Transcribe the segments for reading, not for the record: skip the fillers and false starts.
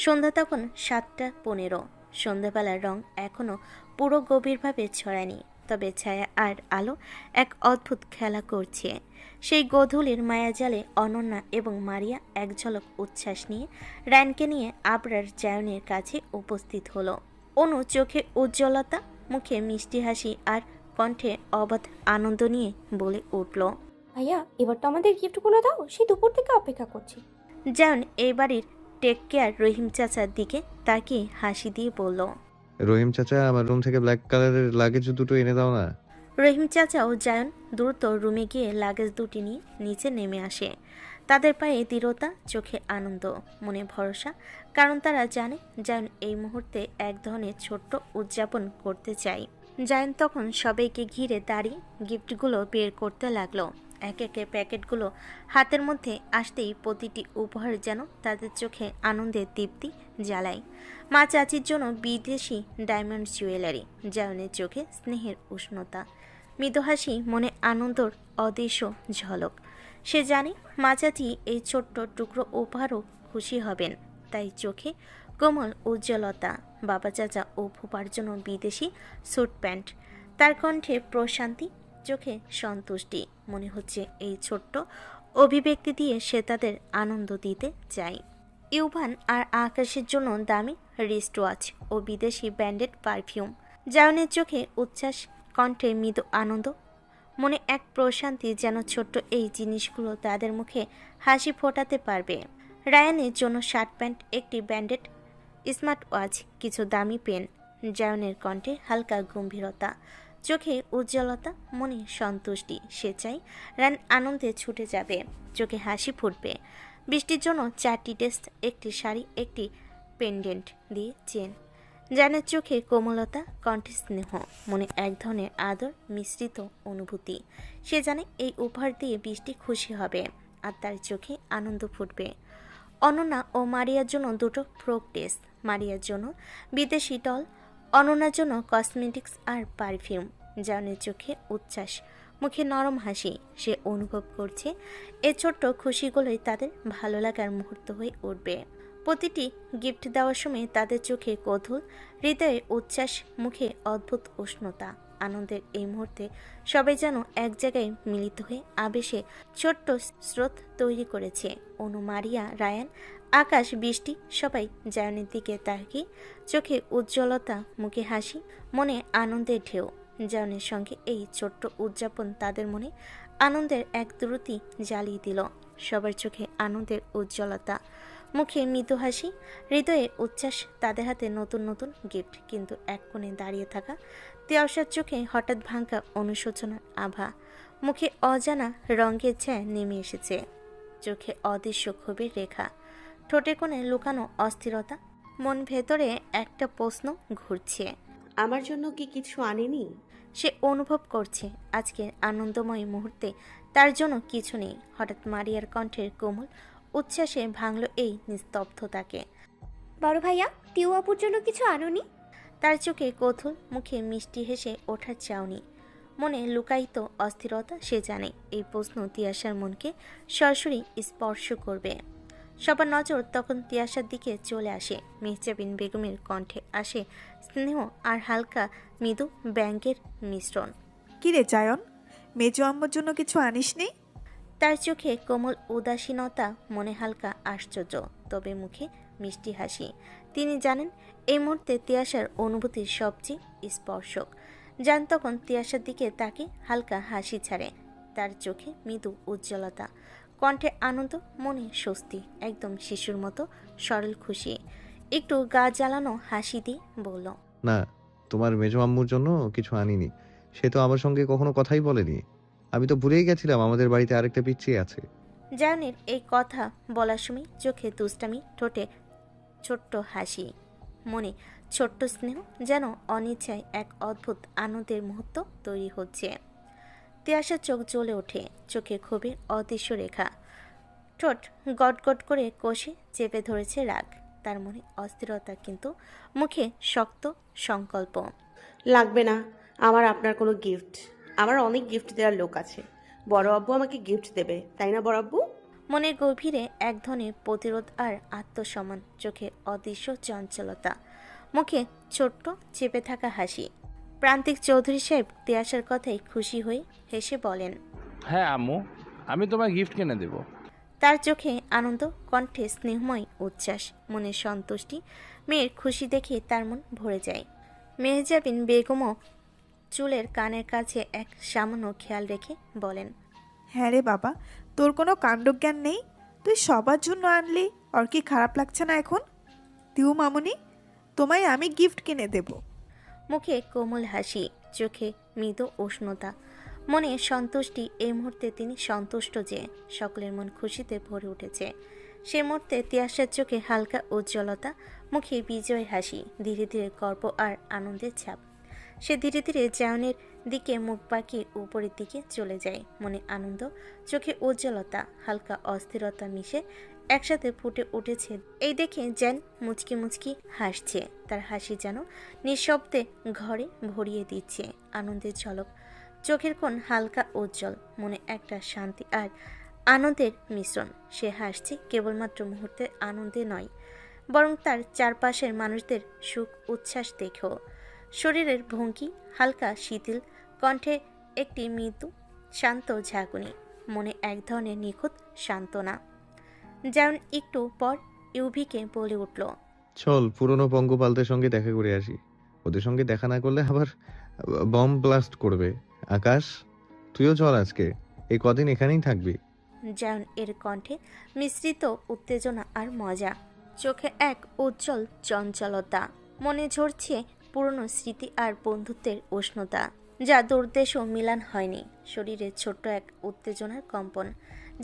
সন্ধ্যা তখন 7:15। সন্ধ্যাবেলার রং এখনো পুরো গভীরভাবে ছড়ায়নি, তবে ছায়া আর আলো এক অদ্ভুত খেলা করছে। সেই গোধূলির মায়াজালে অনন্যা এবং মারিয়া এক ঝলক উচ্ছ্বাস নিয়ে রায়নকে নিয়ে আবরার জায়নের কাছে উপস্থিত হলো। অনু চোখে উজ্জ্বলতা, মুখে মিষ্টি হাসি আর কণ্ঠে অবাধ আনন্দ নিয়ে বলে উঠল, ভাইয়া এবার তো আমাদের গিফটগুলো দাও, সেই দুপুর থেকে অপেক্ষা করছি। জায়ন এই বাড়ির টেক কেয়ার রহিম চাচার দিকে তাকিয়ে হাসি দিয়ে বলল, রহিম চাচা, আমার রুম থেকে ব্ল্যাক কালারের লাগেজ দুটো এনে দাও না। রহিম চাচা ও জায়ন দ্রুত রুমে গিয়ে লাগেজ দুটি নিয়ে নিচে নেমে আসে। তাদের পায়ে দৃঢ়তা, চোখে আনন্দ, মনে ভরসা, কারণ তারা জানে জায়ন এই মুহূর্তে এক ধরনের ছোট্ট উদযাপন করতে চায়। জায়ন তখন সবাইকে ঘিরে দাঁড়িয়ে গিফটগুলো বের করতে লাগলো। এক একে প্যাকেটগুলো হাতের মধ্যে আসতেই প্রতিটি উপহার যেন তাদের চোখে আনন্দের দীপ্তি জ্বালায়। মা চাচির জন্য বিদেশি ডায়মন্ড জুয়েলারি, জায়নের চোখে স্নেহের উষ্ণতা, মৃদু হাসি, মনে আনন্দর অদৃশ্য ঝলক। সে জানে মা চাচি এই ছোট্ট টুকরো উপহারও খুশি হবেন, তাই চোখে কোমল উজ্জ্বলতা। বাবা চাচা ও ফুপার জন্য বিদেশি স্যুট প্যান্ট, তার কণ্ঠে প্রশান্তি, চোখে সন্তুষ্টি। মনে হচ্ছে এই ছোট্ট অভিব্যক্তি দিয়ে সে তাদের আনন্দ দিতে চায়। ইউভান আর আকাশের জন্য দামি রিস্ট ওয়াচ ও বিদেশি ব্র্যান্ডেড পারফিউম। জায়নের চোখে উচ্ছ্বাস, কণ্ঠে মৃদু আনন্দ, মনে এক প্রশান্তি, যেন ছোট্ট এই জিনিসগুলো তাদের মুখে হাসি ফোটাতে পারবে। রায়ানের জন্য শার্ট প্যান্ট, একটি ব্র্যান্ডেড স্মার্ট ওয়াচ, কিছু দামি পেন। জায়নের কণ্ঠে হালকা গম্ভীরতা, চোখে উজ্জ্বলতা, মনে সন্তুষ্টি। সে চাই রান আনন্দে ছুটে যাবে, চোখে হাসি ফুটবে। বৃষ্টির জন্য 4টি ড্রেস, একটি শাড়ি, একটি পেন্ডেন্ট দিয়ে চেন। জানের চোখে কোমলতা, কণ্ঠে স্নেহ, মনে এক ধরনের আদর মিশ্রিত অনুভূতি। সে জানে এই উপহার দিয়ে বৃষ্টি খুশি হবে আর তার চোখে আনন্দ ফুটবে। অনন্যা ও মারিয়ার জন্য দুটো ফ্রক ড্রেস, মারিয়ার জন্য বিদেশি ডল, অনন্যার জন্য কসমেটিক্স আর পারফিউম। জানের চোখে উচ্ছ্বাস, মুখে নরম হাসি। সে অনুভব করছে এই ছোট্ট খুশিগুলোই তাদের ভালো লাগার মুহূর্ত হয়ে উঠবে। প্রতিটি গিফট দেওয়ার সময় তাদের চোখে কৌতূহল, হৃদয়ে উচ্ছ্বাস, মুখে অদ্ভুত উষ্ণতা। আনন্দের এই মুহূর্তে সবাই যেন এক জায়গায় মিলিত হয়ে আবেশে ছোট্ট স্রোত তৈরি করেছে। অনু, মারিয়া, রায়ান, আকাশ, বৃষ্টি সবাই জায়নের দিকে তাকিয়ে, চোখে উজ্জ্বলতা, মুখে হাসি, মনে আনন্দের ঢেউ। জায়নের সঙ্গে এই ছোট্ট উদযাপন তাদের মনে আনন্দের এক দ্রুতি জ্বালিয়ে দিল। সবার চোখে আনন্দের উজ্জ্বলতা, মুখে মৃদু হাসি, হৃদয়ে উচ্ছ্বাস। তাদের হাতে নতুন নতুন গিফট, কিন্তু এক কোণে দাঁড়িয়ে থাকা তিয়াসার চোখে হঠাৎ ভাঙা অনুশোচনার আভা। মুখে অজানা রঙের ছায়া নেমে এসেছে, চোখে অদৃশ্য ক্ষোভের রেখা, ঠোঁটে কোণে লুকানো অস্থিরতা। মন ভেতরে একটা প্রশ্ন ঘুরছে, আমার জন্য কি কিছু আনেনি? সে অনুভব করছে আজকের আনন্দময় মুহূর্তে তার জন্য কিছু নেই। হঠাৎ মারিয়ার কণ্ঠের কোমল উচ্ছ্বাসে ভাঙল এই নিস্তব্ধতাকে। বড় ভাইয়া, টিউ আপুর জন্য কিছু আনোনি? তার চোখে কৌতূহল, মুখে মিষ্টি হেসে ওঠার চাউনি, মনে লুকায়িত অস্থিরতা। সে জানে এই প্রশ্ন তিয়াসার মনকে সরাসরি স্পর্শ করবে। সবার নজর তখন তিয়াসার দিকে চলে আসে। মেহজাবিন বেগমের কণ্ঠে আসে স্নেহ আর হালকা মৃদু ব্যঙ্গের মিশ্রণ। কিরে জায়ন, মেজো আম্মুর জন্য কিছু আনিসনি? তার চোখে কোমল উদাসীনতা, মনে হালকা আশ্চর্য, তবে মুখে মিষ্টি হাসি। তিনি জানেন এই মুহূর্তে তিয়াসার অনুভূতির সবচেয়ে স্পর্শক। জান তখন তিয়াসার দিকে তাকে হালকা হাসি ছাড়ে, তার চোখে মৃদু উজ্জ্বলতা, কণ্ঠে আনন্দ, মনে স্বস্তি, একদম শিশুর মতো সরল খুশি। একটু গা জ্বালানো হাসি দিয়ে বলল, না, তোমার মেজো আম্মুর জন্য কিছু আনিনি। সে তো আমার সঙ্গে কখনো কথাই বলেনি। আমি তো ভুলেই গেছিলাম আমাদের বাড়িতে আরেকটা পিচ্চি আছে। জানের এই কথা বলার সময় চোখে দুষ্টামি, ঠোঁটে ছোট্ট হাসি, মনে ছোট্ট স্নেহ, যেন অনিচ্ছায় এক অদ্ভুত আনন্দের মুহূর্ত তৈরি হচ্ছে। তিয়াসার চোখ জ্বলে ওঠে, চোখে ক্ষোভের অদৃশ্য রেখা, ঠোঁট গটগট করে কষে চেপে ধরেছে রাগ। তার মনে অস্থিরতা, কিন্তু মুখে শক্ত সংকল্প। লাগবে না আমার আপনার কোনো গিফট। আমার অনেক গিফট দেওয়ার লোক আছে। বড় আব্বু আমাকে গিফট দেবে, তাই না বড় আব্বু? মনের গভীরে এক ধরনের প্রতিরোধ আর আত্মসম্মান, চোখে অদৃশ্য চঞ্চলতা, মুখে ছোট্ট চেপে থাকা হাসি। প্রান্তিক চৌধুরী সাহেব তিয়াসার কথায় খুশি হয়ে হেসে বলেন, হ্যাঁ আম্মু, আমি তোমায় গিফট কিনে দেব। তার চোখে আনন্দ, কণ্ঠে স্নেহময় উচ্ছ্বাস, মনের সন্তুষ্টি। মেয়ের খুশি দেখে তার মন ভরে যায়। মেহজাবিন বেগমও চুলের কানের কাছে এক সামান্য খেয়াল রেখে বলেন, হ্যাঁ রে বাবা, তোর কোনো কাণ্ডজ্ঞান নেই? তুই সবার জন্য আনলি, ওর কি খারাপ লাগছে না এখন? দিউ মামুনি, তোমায় আমি গিফট কিনে দেব। মুখে কোমল হাসি, চোখে মৃদু উষ্ণতা, মনে সন্তুষ্টি। এই মুহূর্তে তিনি সন্তুষ্ট যে সকলের মন খুশিতে ভরে উঠেছে। সে মুহূর্তে তিয়াসের চোখে হালকা উজ্জ্বলতা, মুখে বিজয় হাসি, ধীরে ধীরে গর্ব আর আনন্দের ছাপ। সে ধীরে ধীরে জায়নের দিকে মুখ বাঁকিয়ে উপরের দিকে চলে যায়। মনে আনন্দ, চোখে উজ্জ্বলতা, হালকা অস্থিরতা মিশে একসাথে ফুটে উঠেছে। এই দেখে জ্যান মুচকি মুচকি হাসছে। তার হাসি যেন নিঃশব্দে ঘরে ভরিয়ে দিচ্ছে আনন্দের ঝলক। চোখের কোণ হালকা উজ্জ্বল, মনে একটা শান্তি আর আনন্দের মিশ্রণ। সে হাসছে কেবলমাত্র মুহূর্তের আনন্দে নয়, বরং তার চারপাশের মানুষদের সুখ উচ্ছ্বাস দেখেও। শরীরের ভঙ্গি হালকা শিথিল, কণ্ঠে একটি মৃদু শান্ত ঝাঁকুনি, মনে এক ধরনের নিখুঁত সান্ত্বনা। যেমন একটু পর ইউভিকে বলে উঠল, চল পুরনো পঙ্গপালদের সঙ্গে দেখা করে আসি। ওদের সঙ্গে দেখা না করলে আবার বম ব্লাস্ট করবে। আকাশ, তুইও চল আজকে, এই কদিন এখানেই থাকবি। যেমন এর কণ্ঠে মিশ্রিত উত্তেজনা আর মজা, চোখে এক উজ্জ্বল চঞ্চলতা, মনে ঝরছে পুরনো স্মৃতি আর বন্ধুত্বের উষ্ণতা, যা দুর্দেশও মিলান হয়নি। শরীরে ছোট্ট এক উত্তেজনার কম্পন,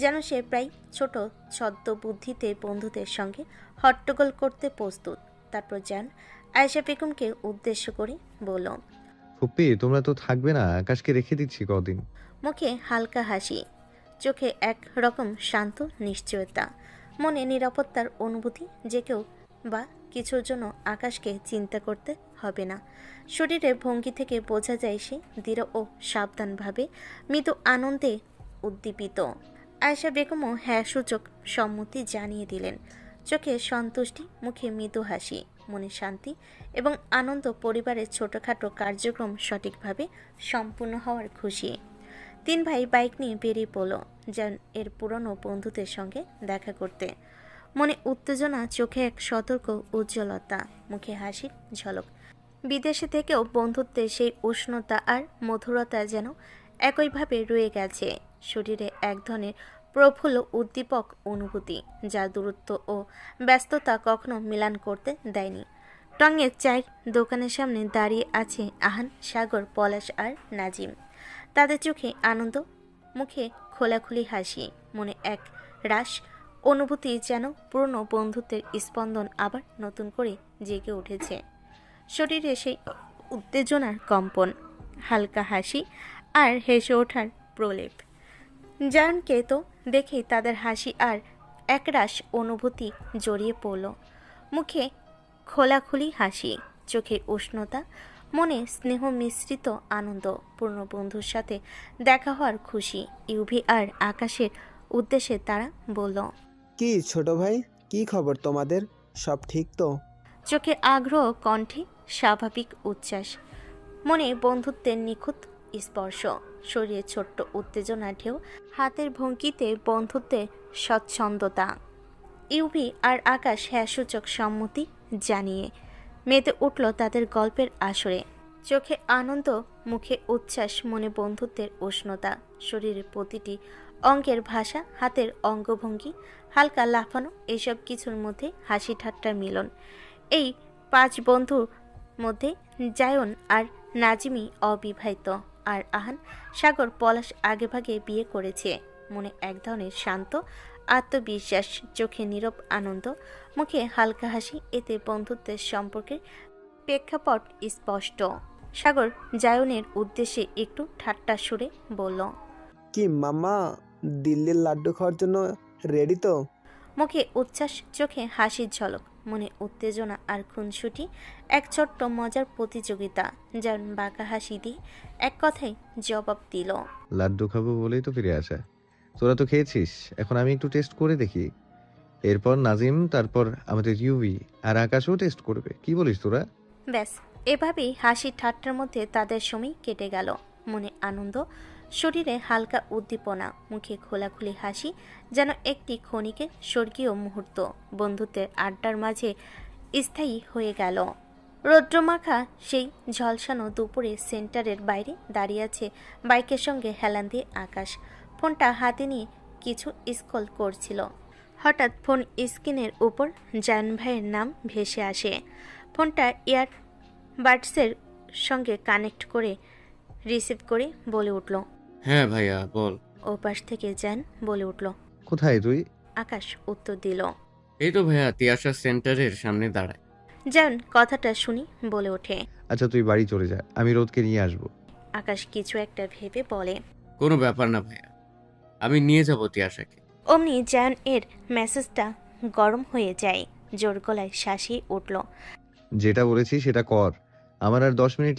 যেন সে প্রায় ছোট ছদ্ম বুদ্ধিতে বন্ধুদের সঙ্গে হট্টগোল করতে প্রস্তুত। তারপর যেন আয়েশা বেগমকে উদ্দেশ্য করে বলল, ফুপ্পি, তোমরা তো থাকবে না, আকাশকে রেখে দিচ্ছি কদিন। মুখে হালকা হাসি, চোখে এক রকম শান্ত নিশ্চয়তা, মনে নিরাপত্তার অনুভূতি যে কেউ বা কিছুর জন্য আকাশকে চিন্তা করতে হবে না। শরীরের ভঙ্গি থেকে বোঝা যায় সে দৃঢ় ও সাবধানভাবে মৃদু আনন্দে উদ্দীপিত। আয়েশা বেগমও হ্যাঁ সূচক সম্মতি জানিয়ে দিলেন। চোখে সন্তুষ্টি, মুখে মৃদু হাসি, মনে শান্তি এবং আনন্দ। পরিবারের ছোটখাটো কার্যক্রম সঠিকভাবে সম্পূর্ণ হওয়ার খুশি। তিন ভাই বাইক নিয়ে বেরিয়ে পড়ল যেন এর পুরনো বন্ধুদের সঙ্গে দেখা করতে। মনে উত্তেজনা, চোখে এক সতর্ক উজ্জ্বলতা, মুখে হাসির ঝলক। বিদেশে থেকেও বন্ধুত্বের সেই উষ্ণতা আর মধুরতা যেন একইভাবে রয়ে গেছে। শরীরে এক ধরনের প্রফুল্ল উদ্দীপক অনুভূতি, যা দূরত্ব ও ব্যস্ততা কখনো মিলান করতে দেয়নি। টঙের চায়ের দোকানের সামনে দাঁড়িয়ে আছে আহান, সাগর, পলাশ আর নাজিম। তাদের চোখে আনন্দ, মুখে খোলাখুলি হাসি, মনে এক রাস অনুভূতি, যেন পুরনো বন্ধুত্বের স্পন্দন আবার নতুন করে জেগে উঠেছে। শরীরে সেই উত্তেজনার কম্পন, হালকা হাসি আর হেসে ওঠার প্রলেপ। জায়নকে তো দেখেই তাদের হাসি আর একরাশ অনুভূতি জড়িয়ে পড়ল। মুখে খোলাখুলি হাসি, চোখে উষ্ণতা, মনে স্নেহ মিশ্রিত আনন্দ। পুরনো বন্ধুর সাথে দেখা হওয়ার খুশি। ইউভি আর আকাশের উদ্দেশ্যে তারা বলল, কি ছোট ভাই, কি খবর তোমাদের? সব ঠিক তো? চোখে আগ্রহ, কণ্ঠে স্বাভাবিক উচ্ছ্বাস, মনে বন্ধুত্বের নিখুঁত স্পর্শ। শরীরে ছোট্ট উত্তেজনা ঢেউ, হাতের ভঙ্গিতে বন্ধুত্বের স্বচ্ছন্দতা। ইউভি আর আকাশ হ্যাঁ সূচক সম্মতি জানিয়ে মেতে উঠল তাদের গল্পের আসরে। চোখে আনন্দ, মুখে উচ্ছ্বাস, মনে বন্ধুত্বের উষ্ণতা। শরীরের প্রতিটি অঙ্গের ভাষা, হাতের অঙ্গভঙ্গি, হালকা লাফানো, এসব কিছুর মধ্যে হাসি ঠাট্টার মিলন। এই পাঁচ বন্ধুর মধ্যে জায়ন আর নাজিমি অবিবাহিত, আর আহান, সাগর, পলাশ আগেভাগে বিয়ে করেছে। মনে এক ধরনের শান্ত আত্মবিশ্বাস, চোখে নীরব আনন্দ, মুখে হালকা হাসি। এতে বন্ধুত্বের সম্পর্কের প্রেক্ষাপট স্পষ্ট। সাগর জায়নের উদ্দেশ্যে একটু ঠাট্টা সুরে বলল, কি মাম্মা, দিল্লির লাড্ডু খাওয়ার জন্য রেডি তো? মুখে উচ্ছ্বাস, চোখে হাসির ঝলক, মনে উত্তেজনা আর খুনসুটি। এক ছোট্ট মজার প্রতিযোগিতা। যেন বাঁকা হাসি দিয়ে এক কথায় জবাব দিল, লাড্ডু খাবো বলেই তো ফিরে আসা। তোরা তো খেয়েছিস, এখন আমি একটু টেস্ট করে দেখি। এরপর নাজিম, তারপর আমাদের ইউভি আর আকাশও টেস্ট করবে। কি বলিস তোরা? ব্যাস, এভাবেই হাসি ঠাট্টার মধ্যে তাদের সময় কেটে গেল। মনে আনন্দ, শরীরে হালকা উদ্দীপনা, মুখে খোলাখুলি হাসি, যেন একটি ক্ষণিকের স্বর্গীয় মুহূর্ত বন্ধুত্বের আড্ডার মাঝে স্থায়ী হয়ে গেল। রৌদ্রমাখা সেই ঝলসানো দুপুরে সেন্টারের বাইরে দাঁড়িয়ে আছে বাইকের সঙ্গে হেলান দিয়ে আকাশ। ফোনটা হাতে নিয়ে কিছু স্ক্রল করছিল। হঠাৎ ফোন স্ক্রিনের উপর জায়ন ভাইয়ের নাম ভেসে আসে। ফোনটা ইয়ারবাডসের সঙ্গে কানেক্ট করে রিসিভ করে বলে উঠল। হ্যাঁ ভাইয়া বল। ওপাশ থেকে জায়ন বলে উঠল। কোথায় তুই? আকাশ উত্তর দিল। এই তো ভাইয়া তিয়াশা সেন্টারের সামনে দাঁড়ায়। জায়ন কথাটা শুনি বলে ওঠে। আচ্ছা তুই বাড়ি চলে যা, আমি রোদকে নিয়ে আসবো। আকাশ কিছু একটা ভেবে বলে। কোনো ব্যাপার না ভাইয়া, আমি নিয়ে যাব তিয়াশাকে। অমনি জায়ন এর মেসেজটা গরম হয়ে যায়। জোর গলায় শাসিয়ে উঠল। যেটা বলেছি সেটা কর, আমার আর 10 মিনিট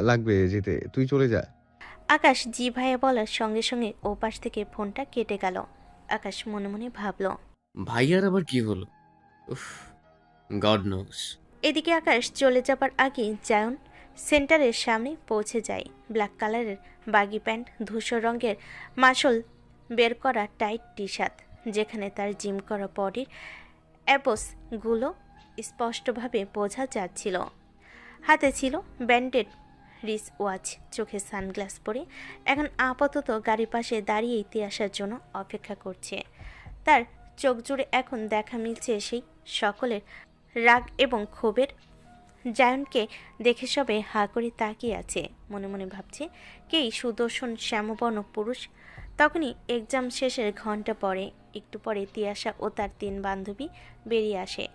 লাগবে যেতে, তুই চলে যা। আকাশ জি ভাইয়া বলার সঙ্গে সঙ্গে ওপাশ থেকে ফোনটা কেটে গেল। আকাশ মনে মনে ভাবল, ভাইয়ার আবার কি হলো? উফ, গড নোস। এদিকে আকাশ চলে যাবার আগে জায়ন সেন্টারের সামনে পৌঁছে যায়। ব্ল্যাক কালারের বাগি প্যান্ট, ধূসর রঙের মাসল বের করা টাইট টি শার্ট, যেখানে তার জিম করা বডির অ্যাপসগুলো স্পষ্টভাবে বোঝা যাচ্ছিল। হাতে ছিল ব্যান্ডেড রিস ওয়াচ, চোখে সানগ্লাস পরে এখন আপাতত গাড়ির পাশে দাঁড়িয়ে তিয়াশার জন্য অপেক্ষা করছে। তার চোখ জুড়ে এখন দেখা মিলছে সেই সকলের রাগ এবং ক্ষোভের। জায়নকে দেখে সবে হা করে তাকিয়ে আছে, মনে মনে ভাবছে কে এই সুদর্শন শ্যামবর্ণ পুরুষ। তখনই এক্সাম শেষের ঘন্টা পরে, একটু পরে তিয়াশা ও তার 3 বান্ধবী বেরিয়ে আসে।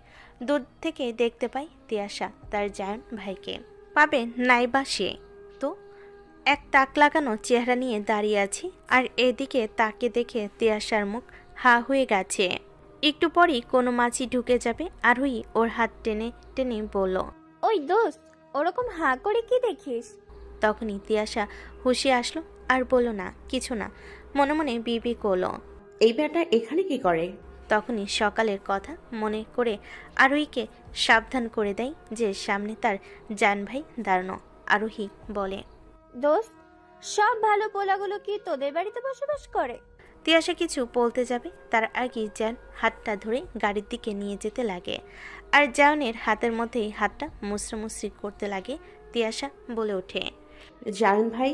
দূর থেকে দেখতে পায় তিয়াশা তার জায়ন ভাইকে। পাবে নাইবা সে তো এক তাক লাগানো চেহারা নিয়ে দাঁড়িয়ে আছে, আর এদিকে তাকে দেখে তিয়াশার মুখ হা হয়ে গেছে। একটু পরেই কোনো মাছি ঢুকে যাবে। আরোহী ওর হাত টেনে টেনে বলল। ওই দোস্ত, ওরকম হাঁ করে কি দেখিস? তখনই তিয়াশা হুঁশে আসলো আর বলল না, কিছু না। মনে মনে বিবি করলো। এই বেটা এখানে কি করে? তখনই সকালের কথা মনে করে আরোহীকে সাবধান করে দেয় যে সামনে তার জান ভাই দাঁড়ানো। আরোহী বলে, দোস্ত, সব ভালো পোলাগুলো কি তোদের বাড়িতে বসবাস করে? তিয়াশা কিছু বলতে যাবে তার আগে জান হাতটা ধরে গাড়ির দিকে নিয়ে যেতে লাগে, আর জায়নের হাতের মধ্যেই হাতটা মুসরামুসরি করতে লাগে। তিয়াশা বলে ওঠে, জায়ন ভাই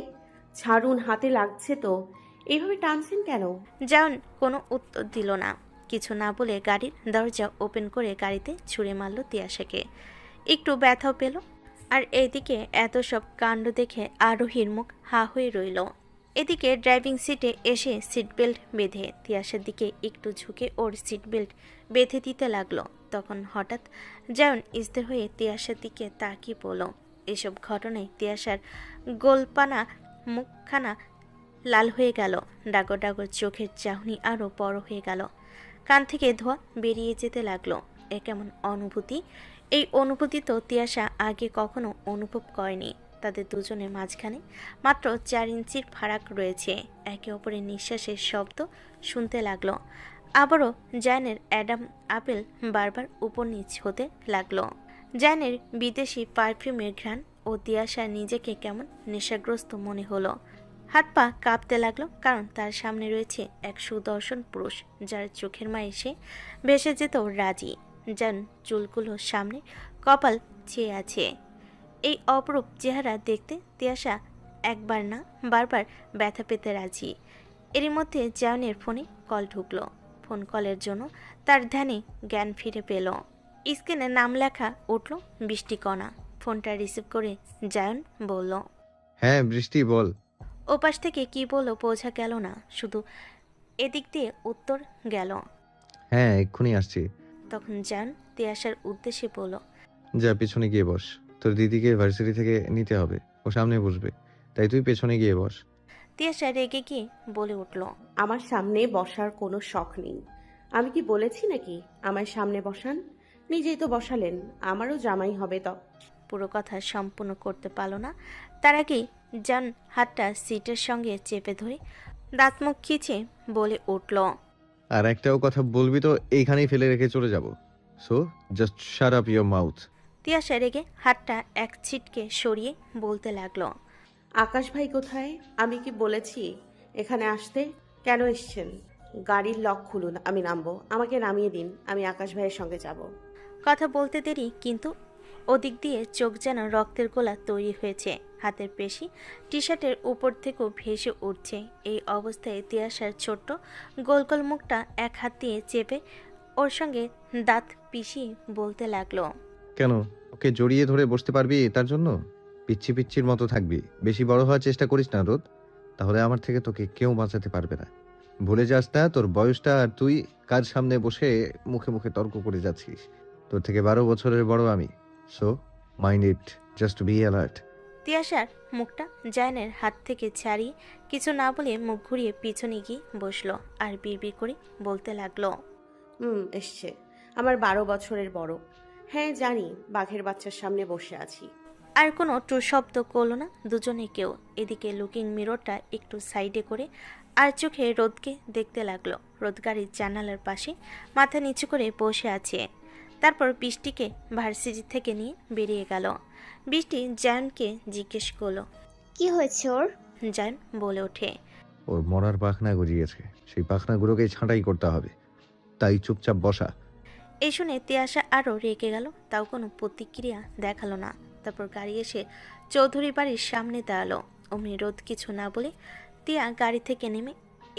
ছাড়ুন, হাতে লাগছে তো, এইভাবে টানছেন কেন? জায়ন কোনো উত্তর দিল না। কিছু না বলে গাড়ির দরজা ওপেন করে গাড়িতে ছুঁড়ে মারল তিয়াশাকে। একটু ব্যথাও পেল। আর এইদিকে এত সব কাণ্ড দেখে আরোহীর মুখ হা হয়ে রইল। এদিকে ড্রাইভিং সিটে এসে সিট বেল্ট বেঁধে তিয়াশার দিকে একটু ঝুঁকে ওর সিট বেল্ট বেঁধে দিতে লাগলো। তখন হঠাৎ জায়ন স্থির হয়ে তিয়াশার দিকে তাকিয়ে পড়ল। এসব ঘটনায় তিয়াশার গোলপানা মুখখানা লাল হয়ে গেল। ডাগর ডাগর চোখের চাহনি আরও বড় হয়ে গেল। কান থেকে ধোঁয়া বেরিয়ে যেতে লাগলো। এ কেমন অনুভূতি! এই অনুভূতি তো তিয়াশা আগে কখনো অনুভব করেনি। তাদের দুজনের মাঝখানে মাত্র 4 ইঞ্চির ফারাক রয়েছে। একে অপরের নিঃশ্বাসের শব্দ শুনতে লাগলো। আবারও জায়নের অ্যাডাম আপেল বারবার উপর নিচ হতে লাগলো। জায়নের বিদেশি পারফিউমের ঘ্রাণ ও তিয়াশা নিজেকে কেমন নেশাগ্রস্ত মনে হলো। হাত পা কাঁপতে লাগলো, কারণ তার সামনে রয়েছে এক সুদর্শন পুরুষ, যার চোখের মায়ে সে ভেসে যেত রাজি। জান চুলগুলো সামনে কপাল চেয়ে আছে। এই অপরূপ চেহারা দেখতে তিয়াশা একবার না বারবার ব্যথা পেতে রাজি। এরই মধ্যে জায়নের ফোনে কল ঢুকলো। ফোন কলের জন্য তার ধ্যানে জ্ঞান ফিরে পেল। স্ক্রিনে নাম লেখা উঠল বৃষ্টিকণা। ফোনটা রিসিভ করে জায়ন বলল, হ্যাঁ বৃষ্টি বল। ওপাশ থেকে কি বললো বোঝা গেল না, শুধু এদিক দিয়ে উত্তর গেল। হ্যাঁ এক্ষুনি আসছি। তখন জান তিয়াশার উদ্দেশ্যে বলল, যা পেছনে গিয়ে বস, তোর দিদিকে ভার্সিটি থেকে নিতে হবে, ও সামনে বসবে, তাই তুই পেছনে গিয়ে বস। তিয়াশা রেগে গিয়ে বলে উঠল, আমার সামনে বসার কোনো শখ নেই। আমি কি বলেছি নাকি আমার সামনে বসান? নিজেই তো বসালেন, আমারও জামাই হবে তো। পুরো কথা সম্পূর্ণ করতে পারল না। তার আগেই জান হাতটা সিটের সঙ্গে চেপে ধরে দাঁত মুখ খিচে বলে উঠল। আর একটাও কথা বলবি তো এইখানেই ফেলে রেখে চলে যাব। So just shut up your mouth. Tiyasha রেগে হাতটা এক ছিটকে সরিয়ে বলতে লাগলো। আকাশ ভাই কোথায়? আমি কি বলেছি এখানে আসতে? কেন এসছেন? গাড়ির লক খুলুন, আমি নামবো। আমাকে নামিয়ে দিন, আমি আকাশ ভাইয়ের সঙ্গে যাব। কথা বলতে দেরি, কিন্তু ওদিক দিয়ে চোখ যেন রক্তের গোলা তৈরি হয়েছে। হাতের পেশি টি শার্টের উপর থেকেও ভেসে উঠছে। এই অবস্থায় তিয়াশার ছোট্ট গোল গোল মুখটা এক হাত দিয়ে চেপে ওর সঙ্গে দাঁত পিষিয়ে বলতে লাগলো। কেন ওকে জড়িয়ে ধরে বসতে পারবি তার জন্য? পিচ্ছি পিচ্ছির মতো থাকবি। বেশি বড় হওয়ার চেষ্টা করিস না রোদ, তাহলে আমার থেকে তোকে কেউ বাঁচাতে পারবে না। ভুলে যাস না তোর বয়সটা, আর তুই কার সামনে বসে মুখে মুখে তর্ক করে যাচ্ছিস। তোর থেকে 12 বছরের বড় আমি। So mind it, just be alert. তিয়াশার মুখটা জায়নের হাত থেকে ছাড়িয়ে কিছু না বলে মুখ ঘুরিয়ে পিছনে গিয়ে বসলো আর বিড়বিড় করে বলতে লাগলো। এসছে। আমার 12 বছরের বড়। হ্যাঁ জানি, বাঘের বাচ্চার সামনে বসে আছি। আর কোনো ট্রু শব্দ করলো না দুজনে কেউ। এদিকে লুকিং মিররটা একটু সাইডে করে আর চোখে রোদকে দেখতে লাগলো। রোদ গাড়ির জানালার পাশে মাথা নিচু করে বসে আছে। তারপর বৃষ্টিকে ভার্সিটি থেকে নিয়ে বেরিয়ে গেল। বৃষ্টি জায়নকে জিজ্ঞেস করলো। কি হয়েছে ওর? জায়ন বলে ওঠে। ওর মরার পাখনা গজিয়েছে, সেই পাখনাগুলোকেই ছাঁটাই করতে হবে, তাই চুপচাপ বসা। এই শুনে তিয়াশা আরও রেগে গেল, তাও কোনো প্রতিক্রিয়া দেখালো না। তারপর গাড়ি এসে চৌধুরী বাড়ির সামনে দাঁড়ালো। অমনি রোদ কিছু না বলে তিয়া গাড়ি থেকে নেমে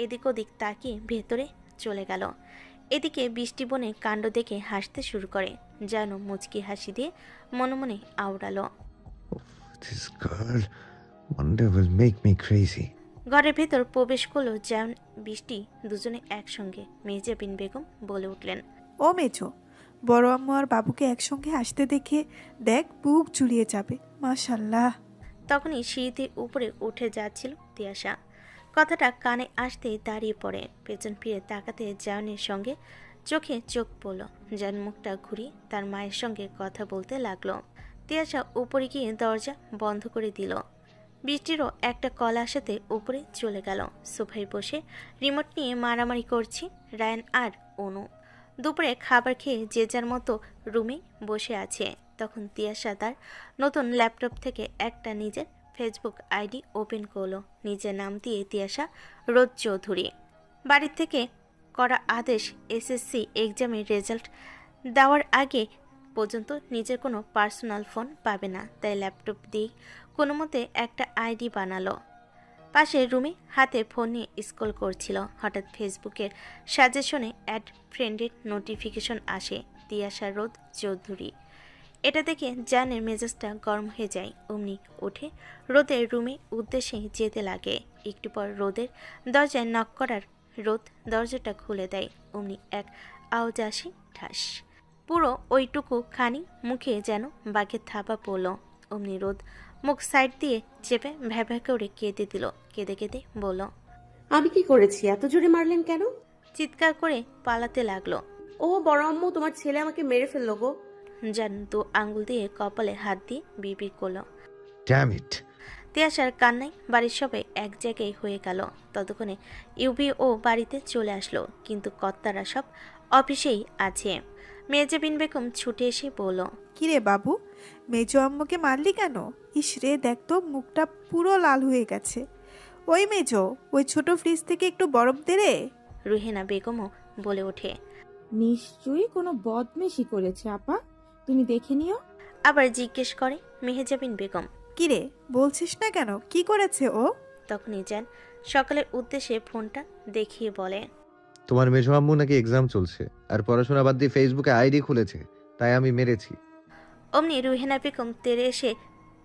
এদিক ওদিক তাকিয়ে ভেতরে চলে গেল। এদিকে বৃষ্টি বনে কাণ্ড দেখে হাসতে শুরু করে। যেন মুচকি হাসি দিয়ে মনে মনে আওড়ালো। This girl, Monday will make me crazy. ঘরের ভেতর প্রবেশ করলো যেমন বৃষ্টি, দুজনে একসঙ্গে। মেজাবিন বেগম বলে উঠলেন। ও মেজো, বড় আম্মু আর বাবুকে একসঙ্গে আসতে দেখে দেখ বুক জুড়িয়ে যাবে। মাশাল্লাহ। তখনই সিঁড়িতে উপরে উঠে যাচ্ছিল তিয়াশা। কথাটা কানে আসতেই দাঁড়িয়ে পড়ে। পেছন ফিরে তাকাতে জায়নের সঙ্গে চোখে চোখ পড়ল। জায়ন মুখটা ঘুরিয়ে তার মায়ের সঙ্গে কথা বলতে লাগলো। তিয়াশা উপরে গিয়ে দরজা বন্ধ করে দিল। বৃষ্টিরও একটা কল আসাতে উপরে চলে গেল। সোফায় বসে রিমোট নিয়ে মারামারি করছে রায়ান আর অনু। দুপুরে খাবার খেয়ে যে যার মতো রুমে বসে আছে। তখন তিয়াশা তার নতুন ল্যাপটপ থেকে একটা নিজের ফেসবুক আইডি ওপেন করলো। নিজের নাম দিয়ে তিয়াশা রোদ চৌধুরী। বাড়ির থেকে করা আদেশ এসএসসি এক্সামের রেজাল্ট দেওয়ার আগে পর্যন্ত নিজের কোনো পার্সোনাল ফোন পাবে না, তাই ল্যাপটপ দিয়ে কোনো মতে একটা আইডি বানালো। পাশে রুমে হাতে ফোন নিয়ে স্ক্রল করছিল। হঠাৎ ফেসবুকের সাজেশনে অ্যাড ফ্রেন্ডের নোটিফিকেশন আসে, তিয়াশা রোদ চৌধুরী। এটা দেখে জানের মেজাজটা গরম হয়ে যায়। অমনি উঠে রোদের রুমে উদ্দেশ্যে যেতে লাগে। একটু পর রোদের দরজায় নক করার রোদ দরজাটা খুলে দেয়। অমনি এক আওয়াজ আসে, ঠাস। পুরো ওইটুকু খানি মুখে যেন বাঘের থাবা পড়ল। অমনি রোদ মুখ সাইড দিয়ে চেপে ভ্যাভ্যা করে কেঁদে দিল। কেঁদে কেঁদে বলল, আমি কি করেছি? এত জোরে মারলেন কেন? চিৎকার করে পালাতে লাগলো। ও বড় আম্মু, তোমার ছেলে আমাকে মেরে ফেললো গো। জান দু আঙ্গুল দিয়ে কপালে হাত দিয়ে বিড়বিড় করলো। Damn it! তিয়াশার কান্নায় বাড়ির সবাই এক জায়গায় হয়ে গেল। ততক্ষণে ইউবিও বাড়িতে চলে আসলো, কিন্তু কর্তারা সব অফিসেই আছে। মেজাবিন বেগম ছুটে এসে বলল, কিরে বাবু, মেজো আম্মুকে মারলি কেন? ইস রে, দেখ তো মুখটা পুরো লাল হয়ে গেছে। ওই মেজো, ওই ছোট ফ্রিজ থেকে একটু বরফ দে রে। রুহেনা বেগমও বলে ওঠে। নিশ্চয়ই কোনো বদমেশি করেছে আপা, তুমি দেখে নিও। আবার জিজ্ঞেস করে মেহজাবিন বেগম, কিরে বলছিস না কেন, কি করেছে ও? তখনই যান সকালের উদ্দেশ্যে ফোনটা দেখিয়ে বলে, তোমার মেজো আম্মু নাকি এক্সাম চলছে আর পড়াশোনা বাদ দিয়ে ফেসবুকে আইডি খুলেছে, তাই আমি মেরেছি। অমনি রুহেনা বেগম তেরে এসে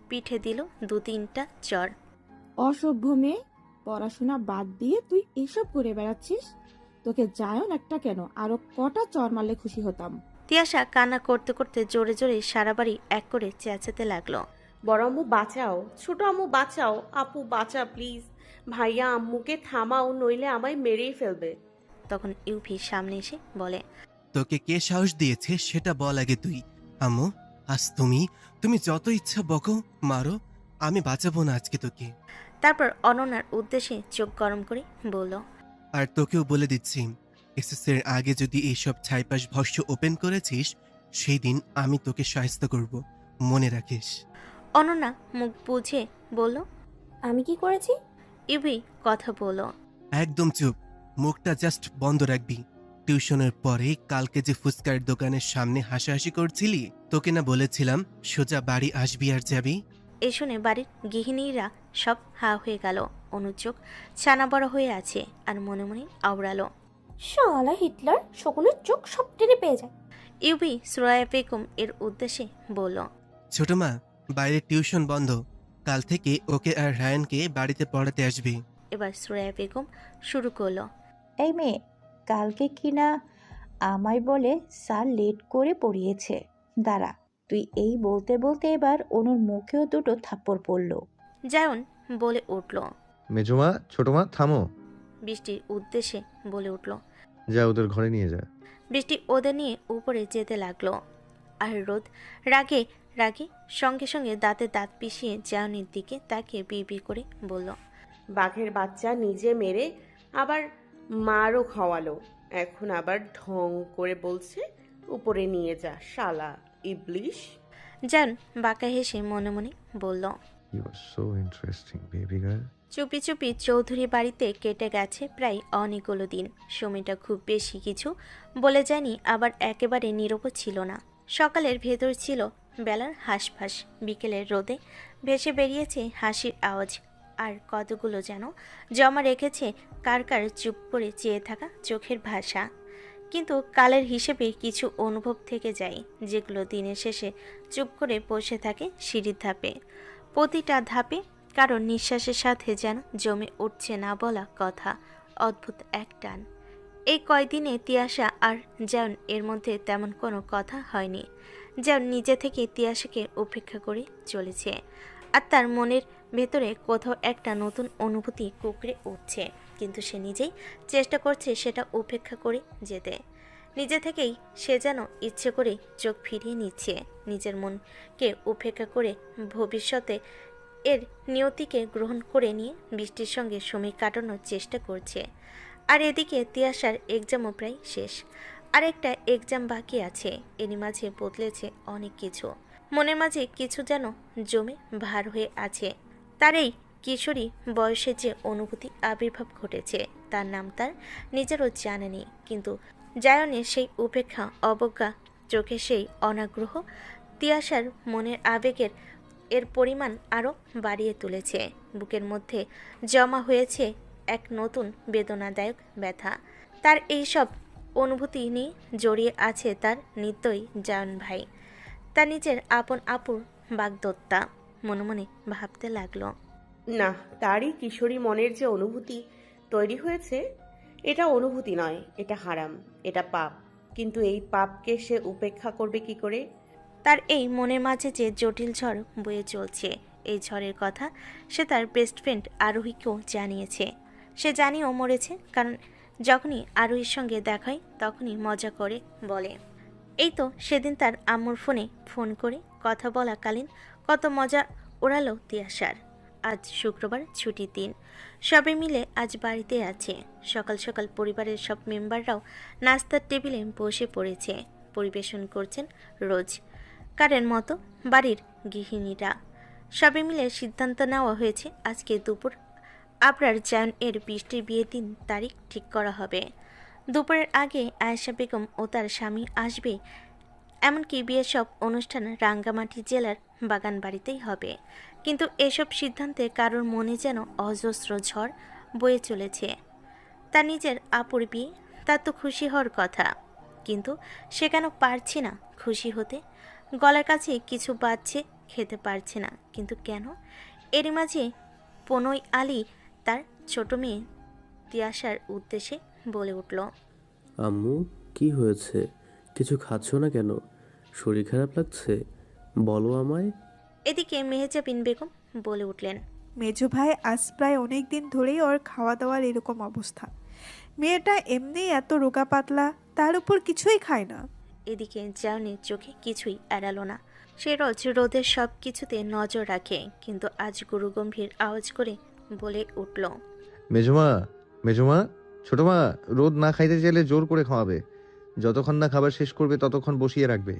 পিঠে দিল 2-3টা চর। অসভ্য মেয়ে, পড়াশোনা বাদ দিয়ে তুই এসব করে বেড়াচ্ছিস? তোকে জায়ন একটা কেন, আরো কটা চর মারলে খুশি হতাম। তিয়াশা কান্না করতে করতে জোরে জোরে সারা বাড়ি এক করে চেঁচাতে লাগলো। বড় আম্মু বাঁচাও, ছোট আম্মু বাঁচাও, আপু বাঁচা প্লিজ, ভাইয়া আম্মুকে থামাও, নইলে আমায় মেরেই ফেলবে। তখন ইউভি সামনে এসে বলে, তোকে কে সাহস দিয়েছে সেটা বল আগে তুই। আম্মু, আজ তুমি যত ইচ্ছা বকো, মারো, আমি বাঁচাবো না আজকে তোকে। তারপর অনন্যার উদ্দেশ্যে চোখ গরম করে বলল, আর তোকেও বলে দিচ্ছি, এসএসের আগে যদি এইসব ছাইপাশ ভস্য ওপেন করেছিস, সেই দিন আমি তোকে সাহায্য করব, মনে রাখিস। অনন্যা মুখ বুঝে বলল, আমি কি করেছি? ইউবি কথা বলল, একদম চুপ, মুখটা জাস্ট বন্ধ রাখবি। টিউশনের পরে কালকে যে ফুচকার দোকানের সামনে হাসাহাসি করছিলি, তোকে না বলেছিলাম সোজা বাড়ি আসবি আর যাবি? এই শুনে বাড়ির গৃহিণীরা সব হা হয়ে গেল। অনুর চোখ ছানা বড় হয়ে আছে আর মনে মনে আওড়ালো, শালা হিটলার, সকলের চোখ সব টেনে পেয়ে যায়। ইউবি সুরায়া বেগম এর উদ্দেশ্যে বলল, ছোট মা, বাইরে টিউশন বন্ধ, কাল থেকে ওকে আর রায়ানকে বাড়িতে পড়াতে আসবি। এবার সুরায়া বেগম শুরু করলো, এই মেয়ে, কালকে কিনা আমায় বলে স্যার লেট করে পড়িয়েছে। দাঁড়া, তুই এই বলতে বলতে এবার অনুর মুখেও দুটো থাপ্পড় পড়ল। জায়ন বলে উঠল, মেজমা, ছোট মা, থামো। বৃষ্টির উদ্দেশ্যে বলে উঠল। যা ওদের ঘরে নিয়ে যা। বৃষ্টি ওদের নিয়ে উপরে যেতে লাগলো। আর রোদ রাগে রাগে সঙ্গে সঙ্গে দাঁতে দাঁত পিষিয়ে জায়নের দিকে তাকিয়ে বিড় করে বলল, বাঘের বাচ্চা নিজে মেরে আবার মারও খাওয়ালো, এখন আবার ঢং করে বলছে উপরে নিয়ে যা, শালা ইবলিশ। জায়ন বাঁকা হেসে মনে মনে বলল, you are so interesting baby girl. চুপি চুপি চৌধুরী বাড়িতে কেটে গেছে প্রায় অনেকগুলো দিন। সময়টা খুব বেশি কিছু বলে যায়নি, আবার একেবারে নীরবও ছিল না। সকালের ভেতর ছিল বেলার হাঁসফাঁস, বিকেলের রোদে ভেসে বেরিয়েছে হাসির আওয়াজ, আর কতগুলো যেন জমা রেখেছে কার কার চুপ করে চেয়ে থাকা চোখের ভাষা। কিন্তু কালের হিসেবে কিছু অনুভব থেকে যায়, যেগুলো দিনের শেষে চুপ করে বসে থাকে সিঁড়ির ধাপে। প্রতিটা ধাপে কারণ নিঃশ্বাসের সাথে যেন জমে উঠছে না বলা কথা, অদ্ভুত এক টান। এই কয়দিনে তিয়াশা আর জায়ন এর মধ্যে তেমন কোনো কথা হয়নি। জায়ন নিজে থেকে তিয়াশাকে উপেক্ষা করে চলেছে, আর তার মনের ভেতরে কোথাও একটা নতুন অনুভূতি কুঁকড়ে উঠছে, কিন্তু সে নিজেই চেষ্টা করছে সেটা উপেক্ষা করে যেতে। নিজে থেকেই সে যেন ইচ্ছে করে চোখ ফিরিয়ে নিচ্ছে, নিজের মনকে উপেক্ষা করে ভবিষ্যতে এর নিয়তিকে গ্রহণ করে নিয়ে বৃষ্টির সঙ্গে সময় কাটানোর চেষ্টা করছে। আর এদিকে তিয়াশার এক্সামও প্রায় শেষ, আর একটা এক্সাম বাকি আছে। এরই মাঝে বদলেছে অনেক কিছু, মনের মাঝে কিছু যেন জমে ভার হয়ে আছে। তার এই কিশোরী বয়সে যে অনুভূতি আবির্ভাব ঘটেছে, তার নাম তার নিজেরও জানেনি, কিন্তু জায়নের সেই উপেক্ষা, অবজ্ঞা, চোখে সেই অনাগ্রহ তিয়াশার মনের আবেগের এর পরিমাণ আরও বাড়িয়ে তুলেছে। বুকের মধ্যে জমা হয়েছে এক নতুন বেদনাদায়ক ব্যথা। তার এই সব অনুভূতি নিয়ে জড়িয়ে আছে তার নিত্যই জায়ন ভাই, তার নিজের আপন আপুর বাগদত্তা। মনে মনে ভাবতে লাগলো, না, তারই কিশোরী মনের যে অনুভূতি তৈরি হয়েছে, এটা অনুভূতি নয়, এটা হারাম, এটা পাপ। কিন্তু এই পাপকে সে উপেক্ষা করবে কি করে? তার এই মনের মাঝে যে জটিল ঝড় বয়ে চলছে, এই ঝড়ের কথা সে তার বেস্ট ফ্রেন্ড আরোহীকেও জানিয়েছে। সে জানিয়েও মরেছে, কারণ যখনই আরোহীর সঙ্গে দেখায় তখনই মজা করে বলে, এই তো সেদিন তার আম্মুর ফোন করে কথা বলাকালীন কত মজা ওড়ালো তিয়াশার। আজ শুক্রবার, ছুটির দিন, সবাই মিলে আজ বাড়িতে আছে। সকাল সকাল পরিবারের সব মেম্বাররাও নাস্তার টেবিলে বসে পড়েছে। পরিবেশন করছেন রোজ কারের মতো বাড়ির গৃহিণীরা। সবাই মিলে সিদ্ধান্ত নেওয়া হয়েছে আজকে দুপুর আবরার জায়ন এর বৃষ্টির বিয়ের দিন তারিখ ঠিক করা হবে। দুপুরের আগে আয়েশা বেগম ও তার স্বামী আসবে, এমনকি বিয়ের সব অনুষ্ঠান রাঙ্গামাটি জেলার বাগান বাড়িতেই হবে। কিন্তু এসব সিদ্ধান্তে কারোর মনে যেন অজস্র ঝড় বয়ে চলেছে। তার নিজের আপুর বিয়ে, তার তো খুশি হওয়ার কথা, কিন্তু সে কেন পারছে না খুশি হতে? গলার কাছে কিছু বাজছে, খেতে পারছে না, কিন্তু কেন? এরই মাঝে পনই আলী তার ছোট মেয়ে তিয়াশার উদ্দেশ্যে বলে উঠল, আম্মু, কি হয়েছে? কিছু খাচ্ছ না কেন? শরীর খারাপ লাগছে? বলো আমায়। এদিকে মেহেজাবিন বেগম বলে উঠলেন, মেজো ভাই আজ প্রায় অনেক দিন ধরেই ওর খাওয়া দাওয়ার এরকম অবস্থা। মেয়েটা এমনি এত রোগা পাতলা, তার উপর কিছুই খায় না। এদিকে জায়নের চোখে কিছুই এড়ালো না। সে রোজ রোদের সব কিছুতে নজর রাখে, কিন্তু আজ গুরুগম্ভীর আওয়াজ করে বলে উঠল। মেজমা, মেজমা, ছোট মা রোদ না খাইতে চাইলে জোর করে খাওয়াবে। যতক্ষণ না খাবার শেষ করবে ততক্ষণ বসিয়ে রাখবে।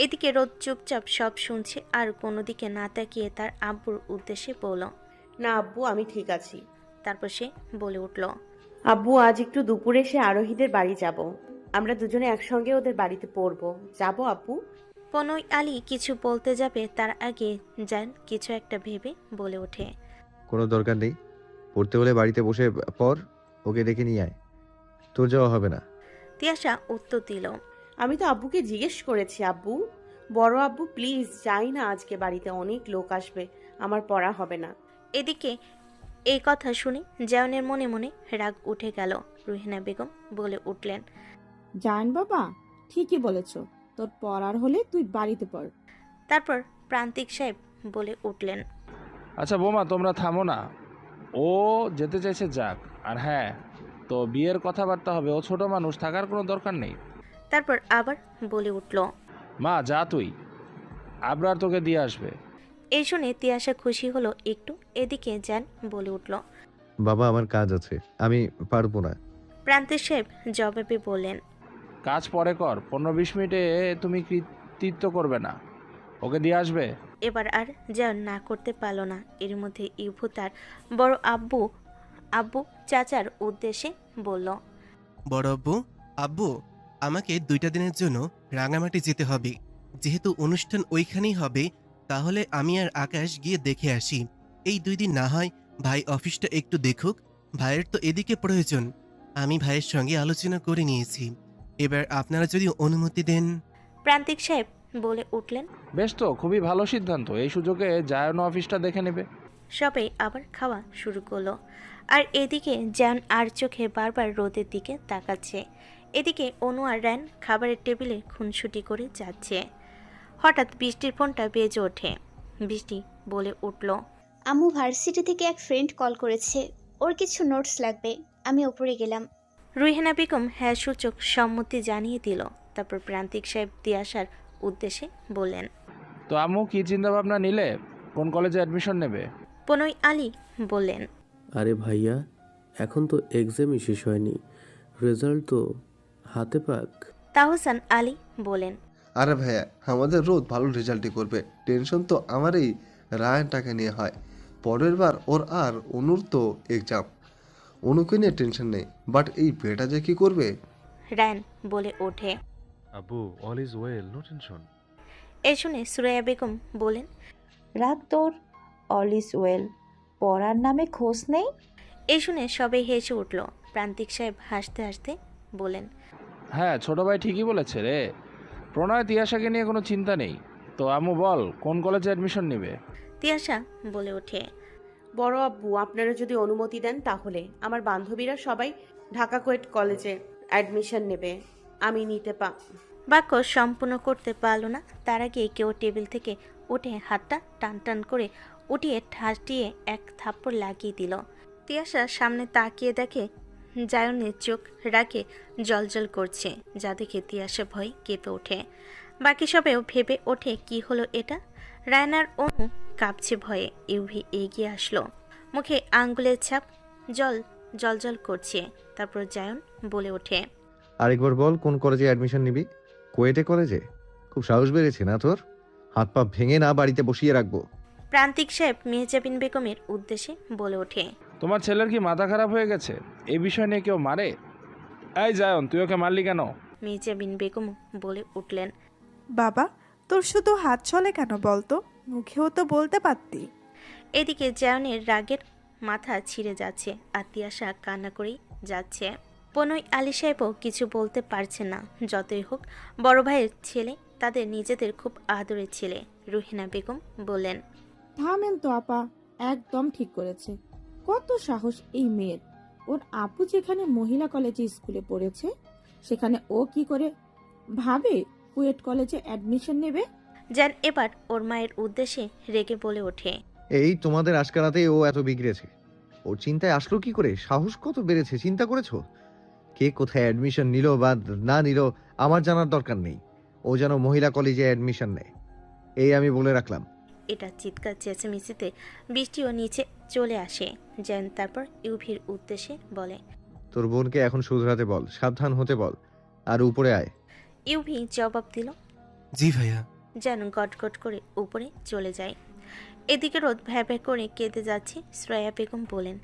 এদিকে রোদ চুপচাপ সব শুনছে আর কোনো দিকে না তাকিয়ে তার আব্বুর উদ্দেশ্যে বলল, না আব্বু, আমি ঠিক আছি। তারপর সে বলে উঠল, আব্বু, আজ একটু দুপুরে সে আরোহীদের বাড়ি যাব। আমরা দুজনে একসঙ্গে ওদের বাড়িতে পড়বো। যাবো আব্বু? পনই আলী কিছু বলতে যাবে তার আগে জান কিছু একটা ভেবে বলে ওঠে, কোনো দরকার নেই। পড়তে হলে বাড়িতে বসে পর, ওকে ডেকে নিয়ে আয়। তোর যাওয়া হবে না। তিয়াশা উত্তর দিল, আমি তো আব্বুকে জিজ্ঞেস করেছি আব্বু। বড় আব্বু প্লিজ, যাই না আজকে, বাড়িতে অনেক লোক আসবে, আমার পড়া হবে না। এদিকে এই কথা শুনে জায়নের মনে মনে রাগ উঠে গেল। রুহিনা বেগম বলে উঠলেন, জান বাবা ঠিকই বলেছ, তোর পড়ার হলে তুই বাড়িতে পড়। তারপর প্রান্তিক সাহেব বলে উঠলেন, আচ্ছা বৌমা, তোমরা থামো না। ও যেতে চাইছে যাক। আর হ্যাঁ, তো বিয়ের কথাবার্তা হবে, ও ছোট মানুষ, থাকার কোনো দরকার নেই। তারপর আবার বলে উঠল, মা যা তুই, আবরার তোকে দিয়ে আসবে। এই শুনে তিয়াশা খুশি হলো একটু। এদিকে জান বলে উঠল, বাবা আমার কাজ আছে, আমি পারবো না। প্রান্তিক সাহেব জবাবে বললেন, কাজ পরে কর, 15-20 মিনিটে তুমি কৃতিত্ব করবে না, ওকে দিয়ে আসবে। এবার আর জান না করতে পারল না। এর মধ্যে ইভু তার বড় আব্বু চাচার উদ্দেশ্যে বলল, বড় আব্বু, আব্বু আমাকে 2টা দিনের জন্য রাঙামাটি যেতে হবে। যেহেতু অনুষ্ঠান ওইখানেই হবে, তাহলে আমি আর আকাশ গিয়ে দেখে আসি। এই 2 দিন না হয় ভাই অফিসটা একটু দেখুক, ভাইয়ের তো এদিকে প্রয়োজন। আমি ভাইয়ের সঙ্গে আলোচনা করে নিয়েছি, এবার আপনারা যদি অনুমতি দেন। প্রান্তিক সাহেব বলে উঠলেন, বেশ, তো খুবই ভালো সিদ্ধান্ত। এই সুযোগে জায়ন অফিসটা দেখে নেবে। সবাই আবার খাওয়া শুরু করলো। আর এদিকে জান আর চোখে বারবার রোদের দিকে তাকাচ্ছে। এদিকে অনু আর রান খাবারের টেবিলে খুনসুটি করে যাচ্ছে। হঠাৎ বৃষ্টির ফোনটা বেজে ওঠে। বৃষ্টি বলে উঠল, আম্মু ভার্সিটি থেকে এক ফ্রেন্ড কল করেছে, ওর কিছু নোটস লাগবে, আমি ওপরে গেলাম। রুহিনা বেগম হ্যাঁ সূচক সম্মতি জানিয়ে দিল। তারপর প্রান্তিক সাহেব তিয়াশার উদ্দেশ্যে বললেন, তো আম্মু কি চিন্তা ভাবনা নিলে, কোন কলেজে অ্যাডমিশন নেবে? পনই আলী বললেন, আরে ভাইয়া, এখন তো এক্সামই শেষ হয়নি, রেজাল্ট তো হাতে পাক। তাহসান আলী বলেন, আরে ভাইয়া, আমাদের রোদ ভালো রেজাল্টই করবে, টেনশন তো আমারই রায়ানটাকে নিয়ে হয়। পরের বার ওর আর অনুর তো এক্সাম, অনুকে নিয়ে টেনশন নেই, বাট এই বেটা যে কি করবে। রায়ন বলে ওঠে, আব্বু all is well, no tension. এই শুনে সুরাইয়া বেগম বলেন, রাগ তোর, অল ইজ ওয়েল, পড়ার নামে খোঁজ নেই। এই শুনে সবাই হেসে উঠল। প্রান্তিক সাহেব হাসতে হাসতে বলেন, হ্যাঁ, ছোট ভাই ঠিকই বলেছে রে। প্রণয় তিয়াশাকে নিয়ে কোনো চিন্তা নেই। তো আম্মু বল, কোন কলেজে অ্যাডমিশন নেবে? তিয়াশা বলে ওঠে, বড় আব্বু, আপনারা যদি অনুমতি দেন তাহলে আমার বান্ধবীরা সবাই ঢাকা কোয়েট কলেজে অ্যাডমিশন নেবে, আমি নিতে বাক্য সম্পূর্ণ করতে পারল না। তার আগে কেউ টেবিল থেকে উঠে হাতটা টান টান করে উঠিয়ে ঠাসিয়ে এক থাপ্পড় লাগিয়ে দিল। তিয়াশা সামনে তাকিয়ে দেখে জায়নের চোখ রাগে জলজল করছে, যা দেখে তিয়াশা ভয় কেঁপে ওঠে। বাকি সবেও ভেবে ওঠে কি হলো এটা। রায়নার অনু কাঁপছে ভয়ে। ইউভি এগিয়ে আসলো, মুখে আঙ্গুলের ছাপ জল করছে। তারপর জায়ন বলে ওঠে, আরেকবার বল, কোন কলেজে অ্যাডমিশন নিবি? কোয়েটে কলেজে? খুব সাহস বেড়েছে না তোর? হাত পা ভেঙে না বাড়িতে বসিয়ে রাখবো। প্রান্তিক সাহেব মেহজাবিন বেগমের উদ্দেশ্যে বলে ওঠে, তোমার ছেলের কি মাথা খারাপ হয়ে গেছে? এই বিষয় নিয়ে কেউ মারে? এই জায়ন, তুই ওকে মারলি কেন? মেহজাবিন বেগম বলে উঠলেন, বাবা তোর শুধু হাত চলে কেন বলতো, মুখেও তো বলতে পারতি। এদিকে জায়নের রাগের মাথা ছিঁড়ে যাচ্ছে আর তিয়াশা কান্না করেই যাচ্ছে। পনই আলী সাহেবও কিছু বলতে পারছে না। যতই হোক বড় ভাইয়ের ছেলে, তাদের নিজেদের খুব আদরের ছেলে। রুহিনা বেগম বললেন, থামেন তো আপা, একদম ঠিক করেছে। কত সাহস এই মেয়ের! ওর আপু যেখানে মহিলা কলেজে স্কুলে পড়েছে, সেখানে ও কি করে ভাবে কুয়েট কলেজে অ্যাডমিশন নেবে? যেন এবার ওর মায়ের উদ্দেশ্যে রেগে বলে ওঠে, এই তোমাদের আজকারাতেই ও এত বিগড়েছে। ওর চিন্তায় আসলো কি করে? সাহস কত বেড়েছে চিন্তা করেছো? কে কোথায় অ্যাডমিশন নিল বা না নিল আমার জানার দরকার নেই। ও যেন মহিলা কলেজে অ্যাডমিশন নেয়, এই আমি বলে রাখলাম। এটা চিৎকার চেঁচামেচিতে বৃষ্টিও নিচে চলে আসে। জায়ান তারপর ইউভির উদ্দেশ্যে বলে, তোর বোনকে এখন শুধরাতে বল, সাবধান হতে বল, আর উপরে আয়। ইউভি জবাব দিল, জি ভাইয়া। জায়ান গটগট করে উপরে চলে যায়। এদিকে রোদ ভ্যাঁ ভ্যাঁ করে কেঁদে যাচ্ছে। শ্রেয়া বেগম বলেন,